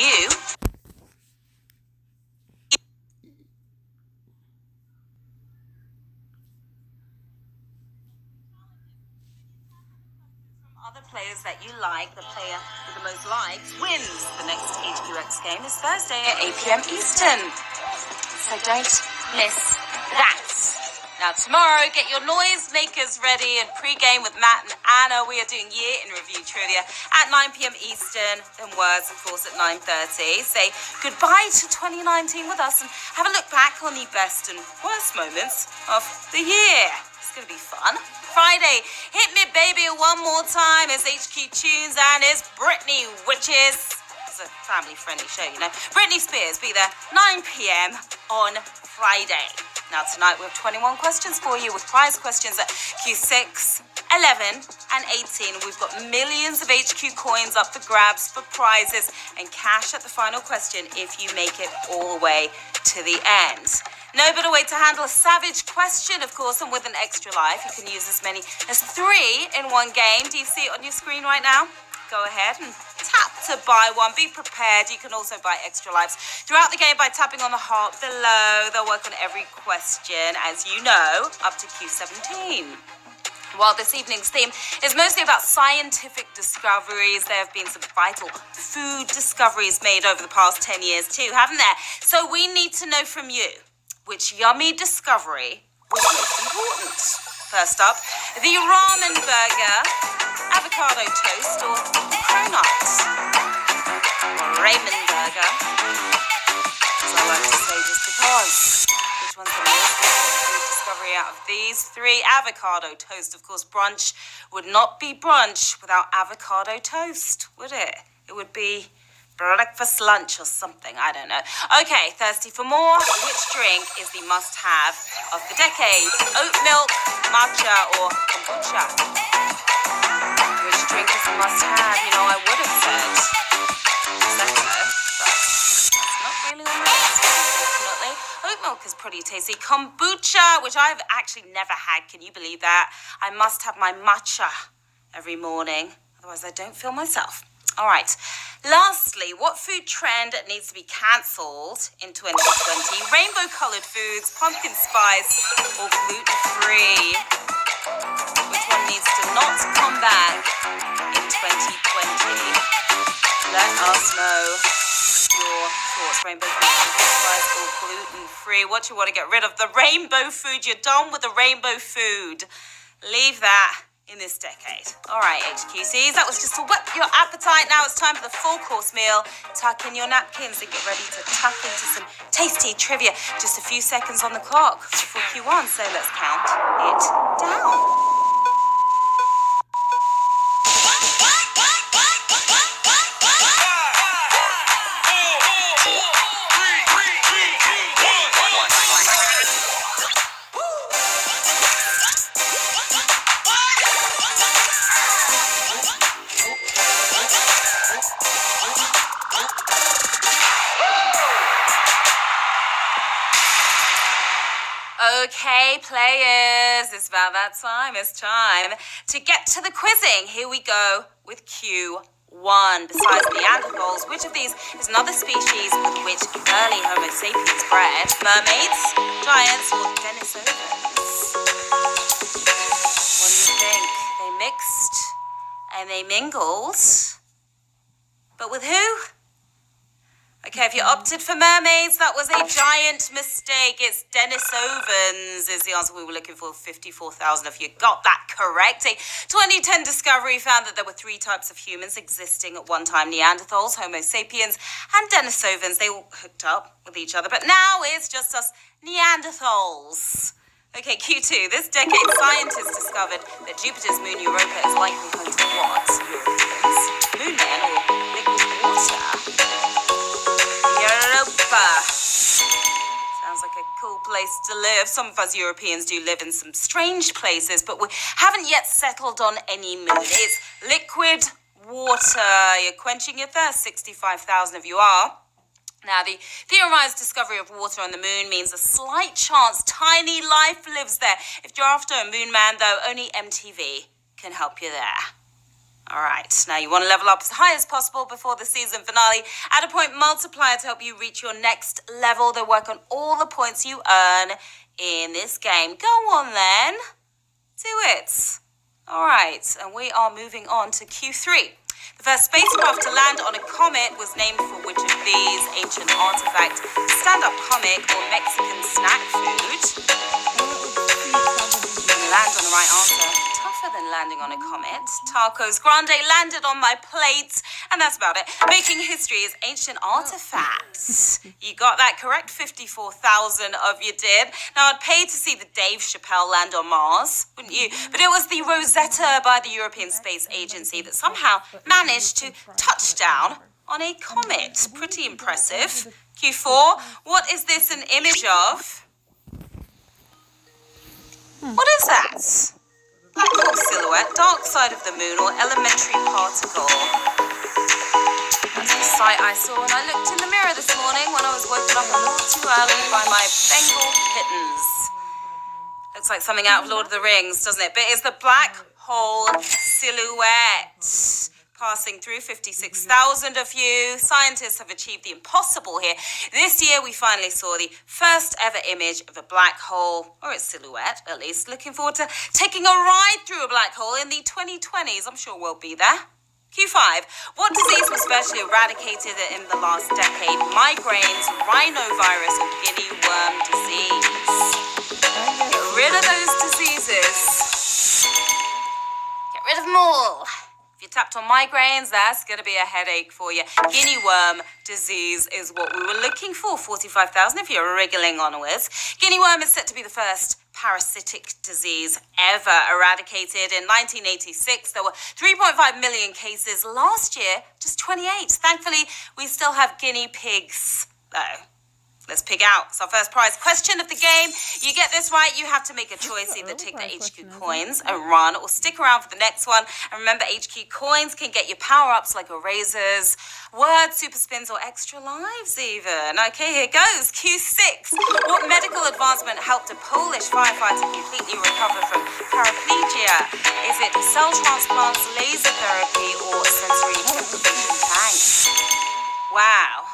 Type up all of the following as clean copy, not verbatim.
you. Other players that you like, the player with the most likes wins. The next HQX game is Thursday at 8 p.m. Eastern. So don't miss that. Now tomorrow, get your noisemakers ready and pre-game with Matt and Anna. We are doing year in review trivia at 9 p.m. Eastern. Then words, of course, at 9:30. Say goodbye to 2019 with us and have a look back on the best and worst moments of the year. It's going to be fun. Friday, hit me baby one more time. It's HQ Tunes and it's Britney Witches. It's a family-friendly show, you know. Britney Spears, be there 9 p.m. on Friday. Now tonight we have 21 questions for you with prize questions at Q6, 11 and 18. We've got millions of HQ coins up for grabs for prizes and cash at the final question if you make it all the way to the end. No better way to handle a savage question, of course, and with an extra life. You can use as many as 3 in one game. Do you see it on your screen right now? Go ahead and tap to buy one. Be prepared. You can also buy extra lives throughout the game by tapping on the heart below. They'll work on every question, as you know, up to Q17. While this evening's theme is mostly about scientific discoveries, there have been some vital food discoveries made over the past 10 years too, haven't there? So we need to know from you which yummy discovery was most important. First up, the ramen burger, avocado toast, or cronuts. Ramen burger, as I like to say, just because. Which one's the most important food discovery out of these 3? Avocado toast, of course. Brunch would not be brunch without avocado toast, would it? It would be breakfast, lunch, or something. I don't know. Okay, thirsty for more? Which drink is the must-have of the decade? Oat milk, matcha, or kombucha? Which drink is the must-have? You know, I would have said prosecco, but it's not really on the list, unfortunately. Oat milk is pretty tasty. Kombucha, which I've actually never had. Can you believe that? I must have my matcha every morning. Otherwise, I don't feel myself. All right. Lastly, what food trend needs to be cancelled in 2020? Rainbow-coloured foods, pumpkin spice, or gluten-free? Which one needs to not come back in 2020? Let us know your thoughts. Rainbow food, pumpkin spice, or gluten-free? What do you want to get rid of? The rainbow food. You're done with the rainbow food. Leave that in this decade. All right, HQCs, that was just to whet your appetite. Now it's time for the full-course meal. Tuck in your napkins and get ready to tuck into some tasty trivia. Just a few seconds on the clock before Q1, so let's count it down. Okay, players, it's about that time. It's time to get to the quizzing. Here we go with Q1. Besides Neanderthals, which of these is another species with which early Homo sapiens bred? Mermaids, giants, or Denisovans? What do you think? They mixed and they mingled. But with who? Okay, if you opted for mermaids, that was a giant mistake. It's Denisovans is the answer we were looking for. 54,000 if you got that correct. A 2010 discovery found that there were 3 types of humans existing at one time. Neanderthals, Homo sapiens, and Denisovans. They all hooked up with each other. But now it's just us Neanderthals. Okay, Q2. This decade, scientists discovered that Jupiter's moon Europa is likely home to what? Europeans, moonmen, or liquid water? Europa. Sounds like a cool place to live. Some of us Europeans do live in some strange places, but we haven't yet settled on any moon. It's liquid water. You're quenching your thirst. 65,000 of you are. Now, the theorized discovery of water on the moon means a slight chance tiny life lives there. If you're after a moon man, though, only MTV can help you there. All right, now you want to level up as high as possible before the season finale. Add a point multiplier to help you reach your next level. They work on all the points you earn in this game. Go on then. Do it. All right, and we are moving on to Q3. The first spacecraft to land on a comet was named for which of these? Ancient artifact, stand-up comic, or Mexican snack food? Land on the right answer. Tougher than landing on a comet. Tacos Grande landed on my plate, and that's about it. Making history is ancient artifacts. You got that correct. 54,000 of you did. Now, I'd pay to see the Dave Chappelle land on Mars, wouldn't you? But it was the Rosetta by the European Space Agency that somehow managed to touch down on a comet. Pretty impressive. Q4, what is this an image of? What is that? Black hole silhouette, dark side of the moon, or elementary particle? That's the sight I saw when I looked in the mirror this morning when I was woken up a little too early by my Bengal kittens. Looks like something out of Lord of the Rings, doesn't it? But it's the black hole silhouette. Passing through 56,000 of you. Scientists have achieved the impossible here. This year, we finally saw the first ever image of a black hole, or its silhouette, at least. Looking forward to taking a ride through a black hole in the 2020s. I'm sure we'll be there. Q5. What disease was virtually eradicated in the last decade? Migraines, rhinovirus, or guinea worm disease? Get rid of those diseases. Get rid of them all. If you tapped on migraines, that's going to be a headache for you. Guinea worm disease is what we were looking for. 45,000 if you're wriggling onwards. Guinea worm is said to be the first parasitic disease ever eradicated. In 1986, there were 3.5 million cases. Last year, just 28. Thankfully, we still have guinea pigs, though. Let's pig out. It's our first prize question of the game. You get this right, you have to make a choice. Either take the HQ coins and run, or stick around for the next one. And remember, HQ coins can get you power-ups like erasers, words, super spins, or extra lives even. Okay, here goes. Q6. What medical advancement helped a Polish firefighter completely recover from paraplegia? Is it cell transplants, laser therapy, or sensory deprivation tanks? Wow.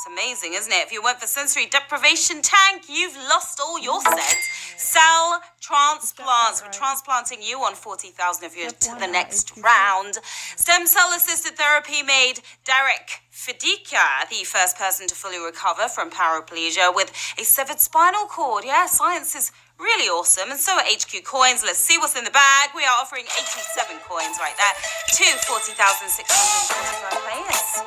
It's amazing, isn't it? If you went for sensory deprivation tank, you've lost all your sense. Cell transplants. We're transplanting you on 40,000 of you to the next round. Stem cell assisted therapy made Derek Fidika the first person to fully recover from paraplegia with a severed spinal cord. Yeah, science is really awesome. And so are HQ coins. Let's see what's in the bag. We are offering 87 coins right there to 40,645 players.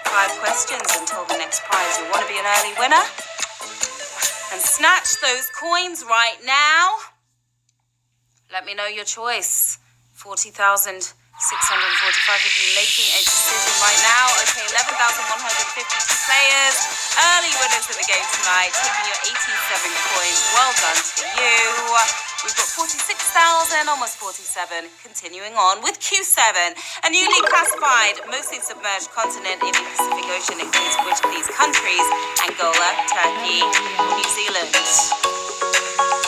5 questions until the next prize. You want to be an early winner? And snatch those coins right now. Let me know your choice. 40,645 of you making a decision right now. Okay, 11,152 players. Early winners in the game tonight. Taking your 87 coins. Well done to you. We've got 46,000, almost 47. Continuing on with Q7. A newly classified, mostly submerged continent in the Pacific Ocean includes which of these countries? Angola, Turkey, or New Zealand?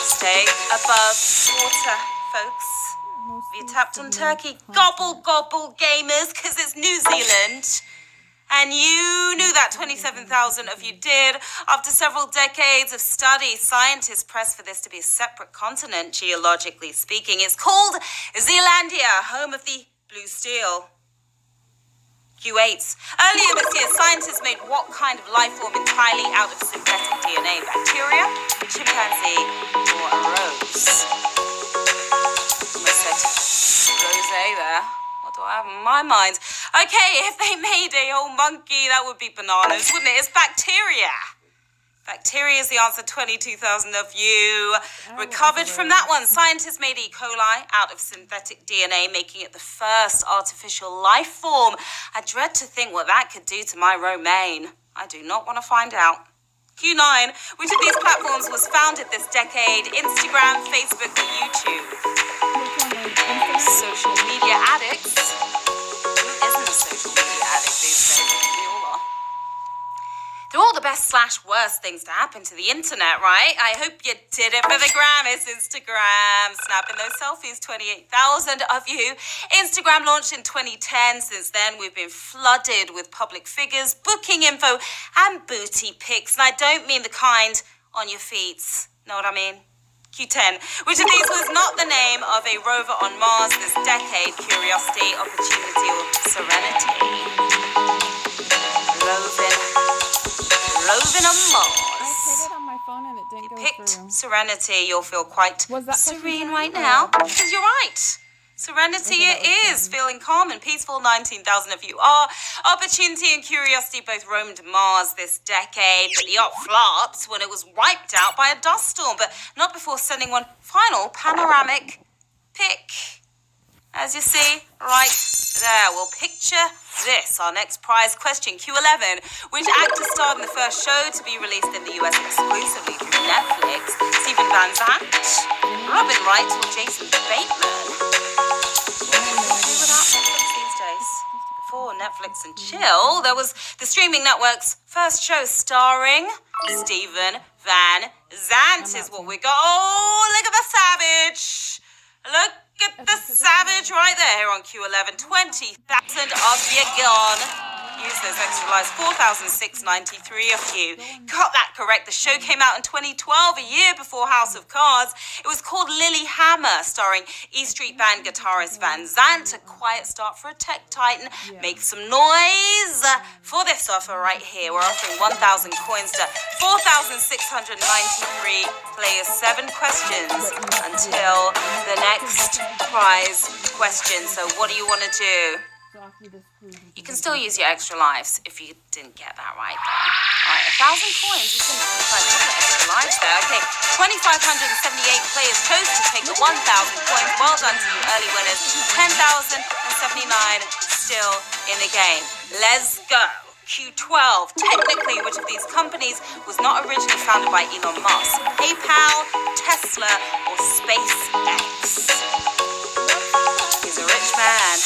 Stay above water, folks. Have you tapped on Turkey? Gobble, gobble, gamers, because it's New Zealand. And you knew that 27,000 of you did. After several decades of study, scientists pressed for this to be a separate continent, geologically speaking. It's called Zealandia, home of the blue steel. Q8. Earlier this year, scientists made what kind of life form entirely out of synthetic DNA? Bacteria, chimpanzee, or a rose? Almost said rose there. What do I have in my mind? Okay, if they made a whole monkey, that would be bananas, wouldn't it? It's bacteria. Bacteria is the answer. 22,000 of you recovered from that one. Scientists made E. coli out of synthetic DNA, making it the first artificial life form. I dread to think what that could do to my romaine. I do not want to find out. Q9. Which of these platforms was founded this decade? Instagram, Facebook, or YouTube? Social media addicts. Who isn't a social media addict these days? We all are. They're all the best / worst things to happen to the internet, right? I hope you did it for the gram. It's Instagram. Snapping those selfies, 28,000 of you. Instagram launched in 2010. Since then, we've been flooded with public figures, booking info, and booty pics. And I don't mean the kind on your feet. Know what I mean? Q10. Which of these was not the name of a rover on Mars this decade? Curiosity, Opportunity, or Serenity? Roving on Mars. I hit it on my phone and it didn't go Picked through. Serenity. You'll feel quite serene right now. Oh. Because you're right. Serenity it is. Feeling calm and peaceful. 19,000 of you are. Opportunity and Curiosity both roamed Mars this decade, but the op flopped when it was wiped out by a dust storm, but not before sending one final panoramic pic. As you see, right there. We'll picture this. Our next prize question, Q11. Which actor starred in the first show to be released in the US exclusively through Netflix? Stephen Van Zandt, Robin Wright, or Jason Bateman? What do we do without Netflix these days? Before Netflix and chill, there was the streaming network's first show starring Stephen Van Zandt is what we got. Oh, look at the savage. Look at the savage right there on Q11. 20,000 of you gone. Use those extra lives. 4,693 of you got that correct. The show came out in 2012, a year before House of Cards. It was called Lilyhammer, starring E Street Band guitarist Van Zandt. A quiet start for a tech titan. Make some noise for this offer right here. We're offering 1,000 coins to 4,693 players. 7 questions until the next prize question. So what do you want to do? You can still use your extra lives if you didn't get that right there. All right, 1,000 coins. You can find all the extra lives there. Okay, 2,578 players chose to take the 1,000 coins. Well done to you early winners. 10,079 still in the game. Let's go. Q12. Technically, which of these companies was not originally founded by Elon Musk? PayPal, Tesla, or SpaceX? He's a rich man.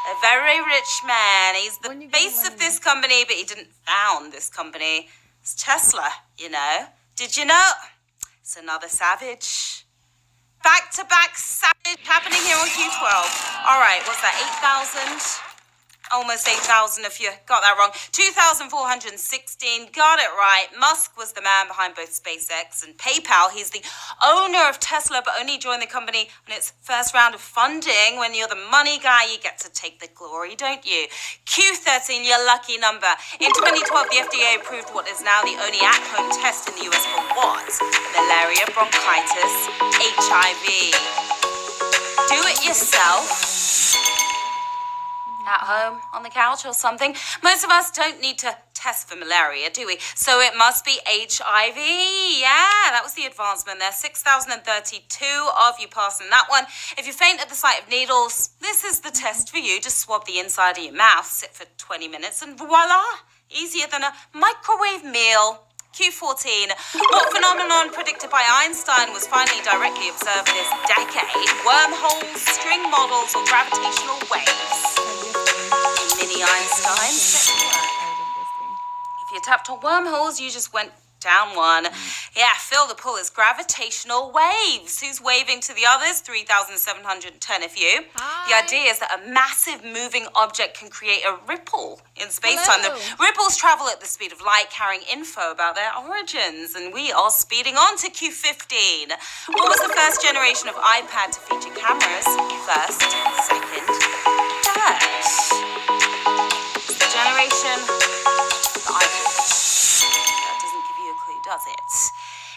A very rich man. He's the face of this company, but he didn't found this company. It's Tesla, you know. Did you know? It's another savage. Back-to-back savage happening here on Q12. All right, what's that, 8,000? Almost 8,000 if you got that wrong. 2,416, got it right. Musk was the man behind both SpaceX and PayPal. He's the owner of Tesla, but only joined the company on its first round of funding. When you're the money guy, you get to take the glory, don't you? Q13, your lucky number. In 2012, the FDA approved what is now the only at-home test in the US for what? Malaria, bronchitis, HIV. Do it yourself. At home, on the couch or something. Most of us don't need to test for malaria, do we? So it must be HIV. Yeah, that was the advancement there. 6,032 of you passing that one. If you faint at the sight of needles, this is the test for you. Just swab the inside of your mouth, sit for 20 minutes, and voila! Easier than a microwave meal. Q14. What phenomenon predicted by Einstein was finally directly observed this decade? Wormholes, string models, or gravitational waves? Mini Einstein. If you tapped on wormholes, you just went down one. Yeah, feel the pull is gravitational waves. Who's waving to the others? 3,710 of you. Hi. The idea is that a massive moving object can create a ripple in space-time. The ripples travel at the speed of light, carrying info about their origins. And we are speeding on to Q15. What was the first generation of iPad to feature cameras? First, second, third. Generation, the iPod. That doesn't give you a clue, does it?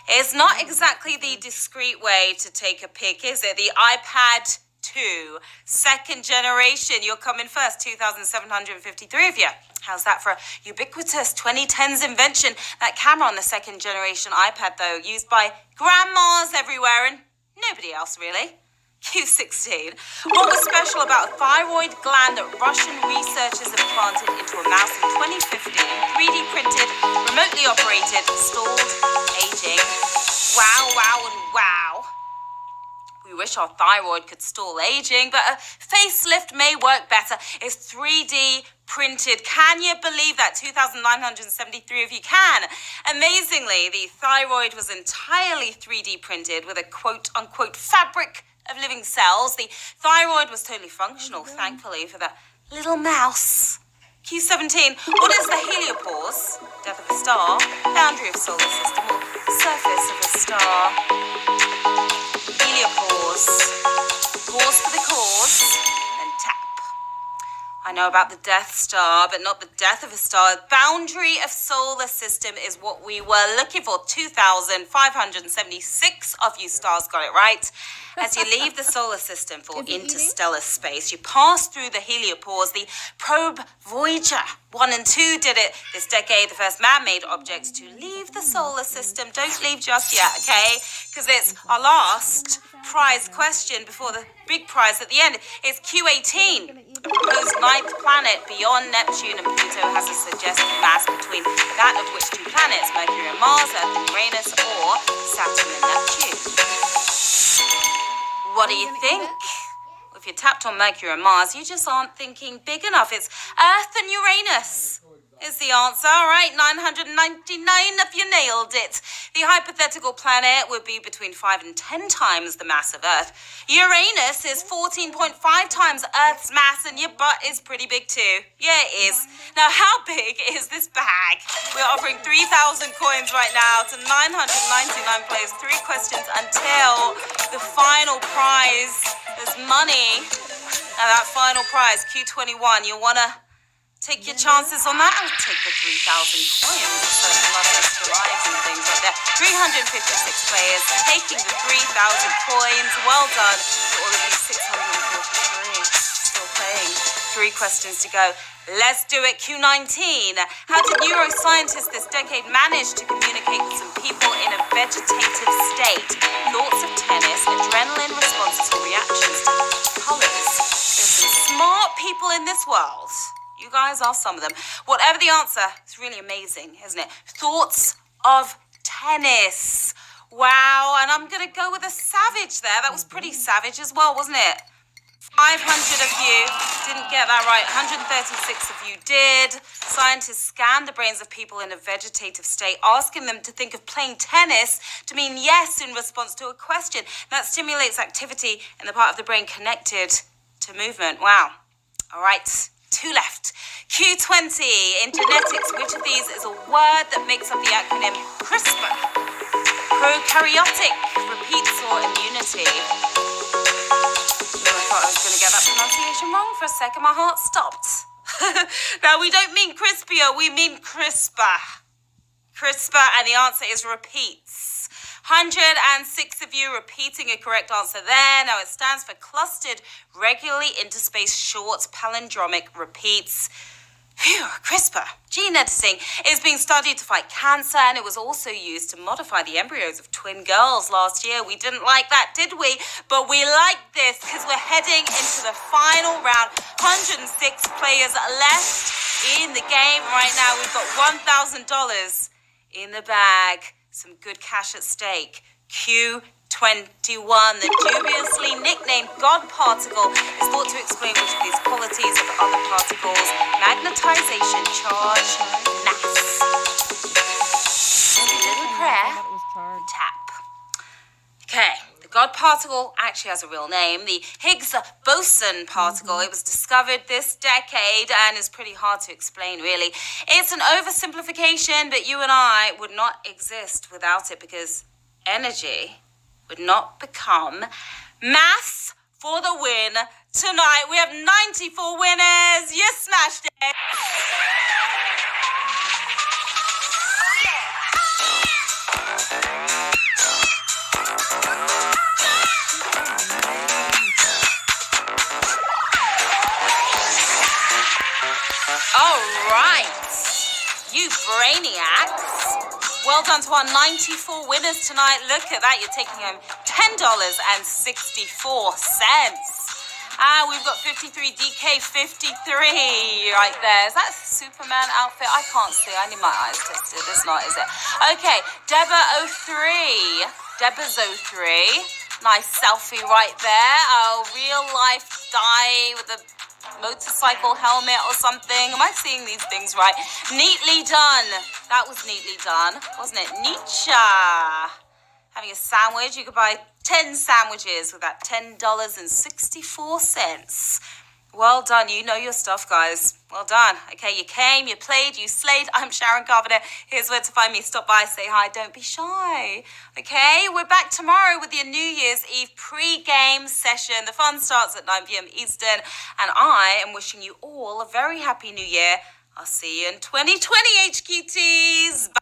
It's not exactly the discreet way to take a pic, is it? The iPad 2, second generation. You're coming first, 2,753 of you. How's that for a ubiquitous 2010s invention? That camera on the second generation iPad, though, used by grandmas everywhere and nobody else, really. Q16. What was special about a thyroid gland that Russian researchers implanted into a mouse in 2015? 3D printed, remotely operated, stalled aging. Wow, wow, and wow. We wish our thyroid could stall aging, but a facelift may work better. It's 3D printed. Can you believe that? 2,973 if you can. Amazingly, the thyroid was entirely 3D printed with a quote-unquote fabric of living cells. The thyroid was totally functional, thankfully, for that little mouse. Q17, what is the heliopause? Death of a star, boundary of solar system, or surface of a star? Heliopause. Pause for the cause, then tap. I know about the Death Star, but not the death of a star. Boundary of solar system is what we were looking for. 2,576 of you stars got it right. As you leave the solar system for interstellar space, you pass through the heliopause. The probe Voyager 1 and 2 did it this decade, the first man-made objects to leave the solar system. Don't leave just yet, okay? Because it's our last prize question before the big prize at the end. It's Q18. A proposed ninth planet beyond Neptune and Pluto has a suggested mass between that of which two planets, Mercury and Mars, Earth and Uranus, or Saturn and Neptune. What do you think? If you tapped on Mercury and Mars, you just aren't thinking big enough. It's Earth and Uranus is the answer. All right, 999 of you nailed it. The hypothetical planet would be between 5 and 10 times the mass of Earth. Uranus is 14.5 times Earth's mass, and your butt is pretty big too. Yeah, it is. Now, how big is this bag? We're offering 3,000 coins right now to 999 players. 3 questions until the final prize. There's money. Now, that final prize, Q21, you want to take your chances on that? I'll take the 3,000 coins. So a lot of extra lives and things like that. 356 players taking the 3,000 coins. Well done to all of you 643 still playing. 3 questions to go. Let's do it. Q19. How did neuroscientists this decade manage to communicate with some people in a vegetative state? Thoughts of tennis, adrenaline responses, or reactions to colors. There's some smart people in this world. You guys are some of them. Whatever the answer, it's really amazing, isn't it? Thoughts of tennis. Wow, and I'm going to go with a savage there. That was pretty savage as well, wasn't it? 500 of you didn't get that right. 136 of you did. Scientists scanned the brains of people in a vegetative state, asking them to think of playing tennis to mean yes in response to a question. That stimulates activity in the part of the brain connected to movement. Wow. All right. 2 left. Q20. In genetics, which of these is a word that makes up the acronym CRISPR? Prokaryotic, repeats, or immunity? I thought I was going to get that pronunciation wrong for a second. My heart stopped. Now, we don't mean crispier, we mean CRISPR. CRISPR, and the answer is repeats. 106 of you repeating a correct answer there. Now, it stands for clustered, regularly interspaced, short, palindromic repeats. Phew, CRISPR, gene editing, is being studied to fight cancer, and it was also used to modify the embryos of twin girls last year. We didn't like that, did we? But we like this because we're heading into the final round. 106 players left in the game right now. We've got $1,000 in the bag. Some good cash at stake. Q21, the dubiously nicknamed God particle, is thought to explain which of these qualities of other particles: magnetization, charge, mass. A little prayer, tap. Okay, the God particle actually has a real name, the Higgs boson particle. It was discovered this decade and is pretty hard to explain, really. It's an oversimplification, but you and I would not exist without it because energy would not become mass for the win tonight. We have 94 winners. You smashed it. All right, you brainiacs. Well done to our 94 winners tonight. Look at that, you're taking home $10.64. We've got 53 DK53 right there. Is that a Superman outfit? I can't see. I need my eyes tested. It's not, is it? Okay, Debba03. Debba's03. Nice selfie right there. Oh, real life die with a motorcycle helmet or something. Am I seeing these things right? Neatly done. That was neatly done, wasn't it? Nietzsche. Having a sandwich. You could buy 10 sandwiches with that $10.64. Well done. You know your stuff, guys. Well done. Okay, you came, you played, you slayed. I'm Sharon Carpenter. Here's where to find me. Stop by, say hi. Don't be shy. Okay, we're back tomorrow with your New Year's Eve pre-game session. The fun starts at 9 p.m. Eastern. And I am wishing you all a very happy new year. I'll see you in 2020, HQTs. Bye.